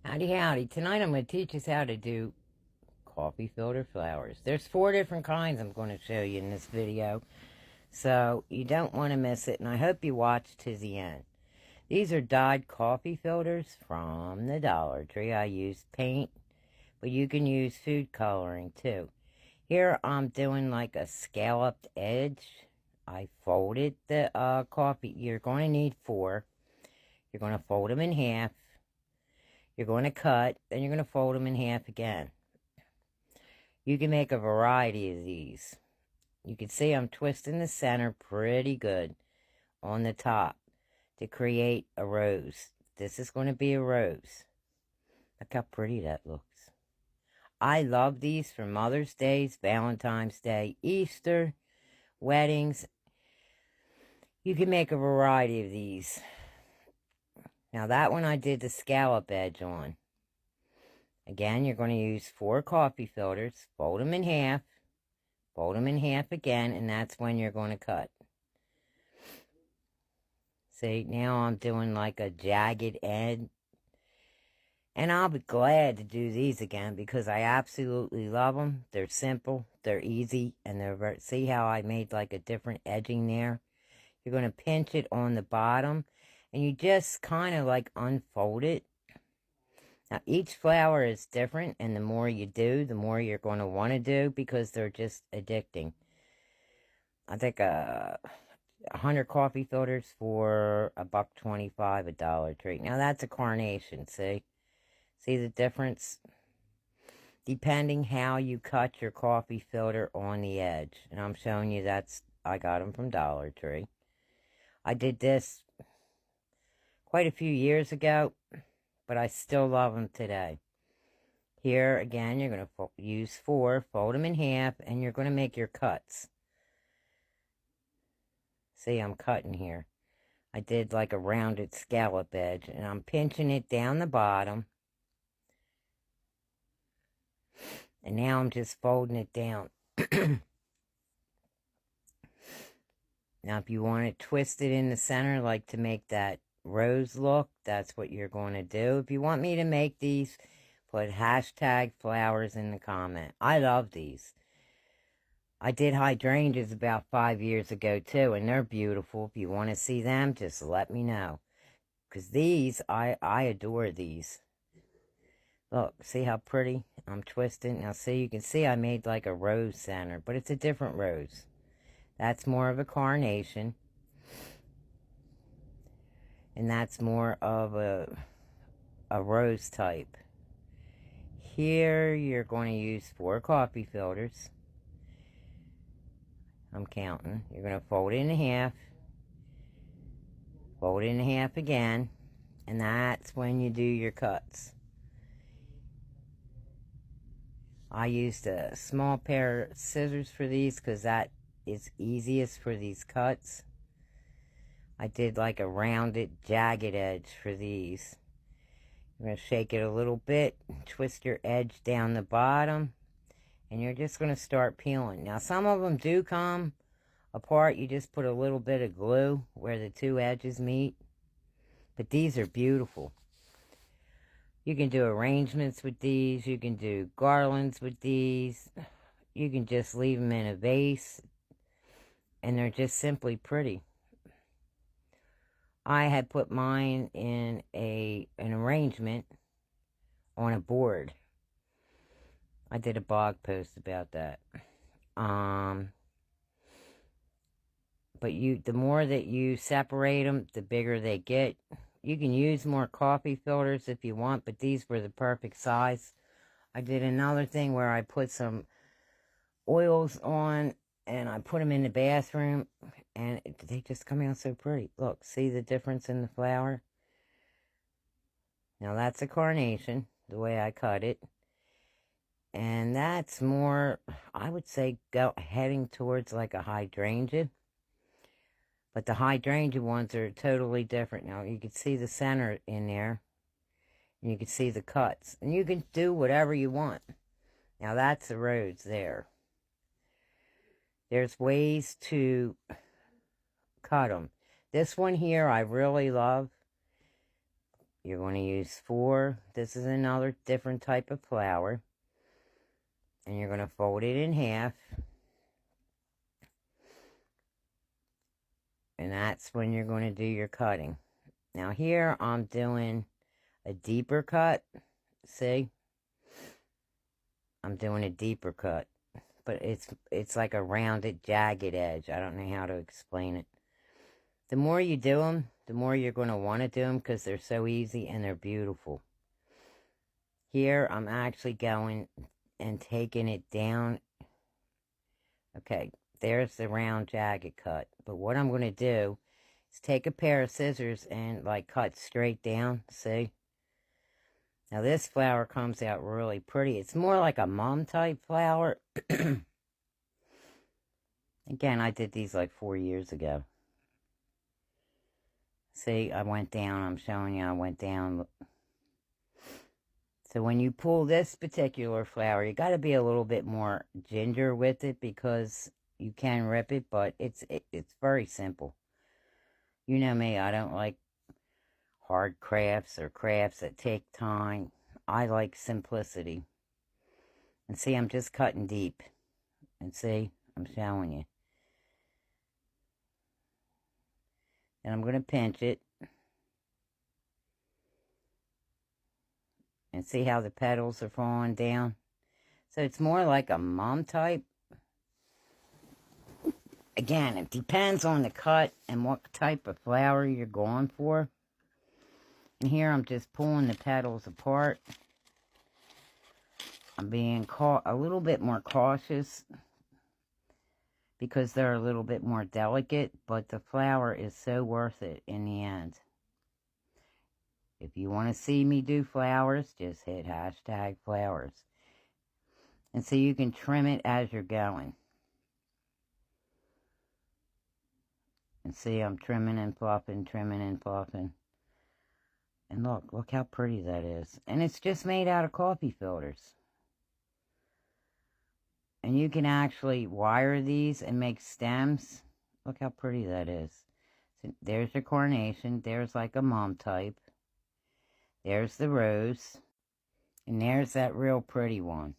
Howdy, howdy. Tonight I'm going to teach us how to do coffee filter flowers. There's 4 different kinds I'm going to show you in this video, so you don't want to miss it, and I hope you watch to the end. These are dyed coffee filters from the Dollar Tree. I used paint, but you can use food coloring too. Here I'm doing like a scalloped edge. I folded the coffee. You're going to need 4. You're going to fold them in half. You're going to cut, then you're going to fold them in half again. You can make a variety of these. You can see I'm twisting the center pretty good on the top to create a rose. This is going to be a rose. Look how pretty that looks. I love these for Mother's Day, Valentine's Day, Easter, weddings. You can make a variety of these. Now that one I did the scallop edge on. Again, you're going to use 4 coffee filters, fold them in half again, and that's when you're going to cut. See, now I'm doing like a jagged edge. And I'll be glad to do these again because I absolutely love them. They're simple, they're easy, and see how I made like a different edging there? You're going to pinch it on the bottom, and you just kind of like unfold it. Now, each flower is different, and the more you do, the more you're going to want to do because they're just addicting. I think 100 coffee filters for $1.25 at Dollar Tree. Now, that's a carnation, see? See the difference? Depending how you cut your coffee filter on the edge. And I'm showing you I got them from Dollar Tree. I did this quite a few years ago, but I still love them today. Here, again, you're going to use 4, fold them in half, and you're going to make your cuts. See, I'm cutting here. I did like a rounded scallop edge, and I'm pinching it down the bottom. And now I'm just folding it down. Now, if you want to twist it in the center, like to make that rose look, that's what you're going to do. If you want me to make these, put #flowers in the comment. I love these. I did hydrangeas about 5 years ago, too, and they're beautiful. If you want to see them, just let me know. Because these, I adore these. Look, see how pretty I'm twisting? Now, see, you can see I made like a rose center, but it's a different rose. That's more of a carnation. And that's more of a rose type. Here, you're going to use 4 coffee filters. I'm counting. You're going to fold it in half. Fold it in half again. And that's when you do your cuts. I used a small pair of scissors for these because that is easiest for these cuts. I did like a rounded, jagged edge for these. You're going to shake it a little bit, twist your edge down the bottom, and you're just going to start peeling. Now, some of them do come apart. You just put a little bit of glue where the 2 edges meet. But these are beautiful. You can do arrangements with these. You can do garlands with these. You can just leave them in a vase. And they're just simply pretty. I had put mine in an arrangement on a board. I did a blog post about that. But the more that you separate them, the bigger they get. You can use more coffee filters if you want, but these were the perfect size. I did another thing where I put some oils on, and I put them in the bathroom, and they just come out so pretty. Look, see the difference in the flower? Now that's a carnation, the way I cut it. And that's more, I would say, heading towards like a hydrangea. But the hydrangea ones are totally different. Now, you can see the center in there. And you can see the cuts. And you can do whatever you want. Now, that's the rose there. There's ways to cut them. This one here I really love. You're going to use 4. This is another different type of flower. And you're going to fold it in half. And that's when you're going to do your cutting. Now here I'm doing a deeper cut. See? I'm doing a deeper cut. But it's like a rounded, jagged edge. I don't know how to explain it. The more you do them, the more you're going to want to do them because they're so easy and they're beautiful. Here I'm actually going and taking it down. Okay, there's the round, jagged cut. But what I'm going to do is take a pair of scissors and like cut straight down. See? Now this flower comes out really pretty. It's more like a mom type flower. Again, I did these like 4 years ago. See, I went down. I'm showing you I went down. So when you pull this particular flower, you got to be a little bit more ginger with it because you can rip it, but it's very simple. You know me, I don't like hard crafts or crafts that take time. I like simplicity. And see, I'm just cutting deep. And see, I'm showing you. And I'm going to pinch it. And see how the petals are falling down? So it's more like a mom type. Again, it depends on the cut and what type of flower you're going for. And here I'm just pulling the petals apart. I'm being a little bit more cautious because they're a little bit more delicate, but the flower is so worth it in the end. If you want to see me do flowers, just hit #flowers. And so you can trim it as you're going. And see, I'm trimming and fluffing, trimming and fluffing. And look how pretty that is. And it's just made out of coffee filters. And you can actually wire these and make stems. Look how pretty that is. So there's your carnation. There's like a mom type. There's the rose. And there's that real pretty one.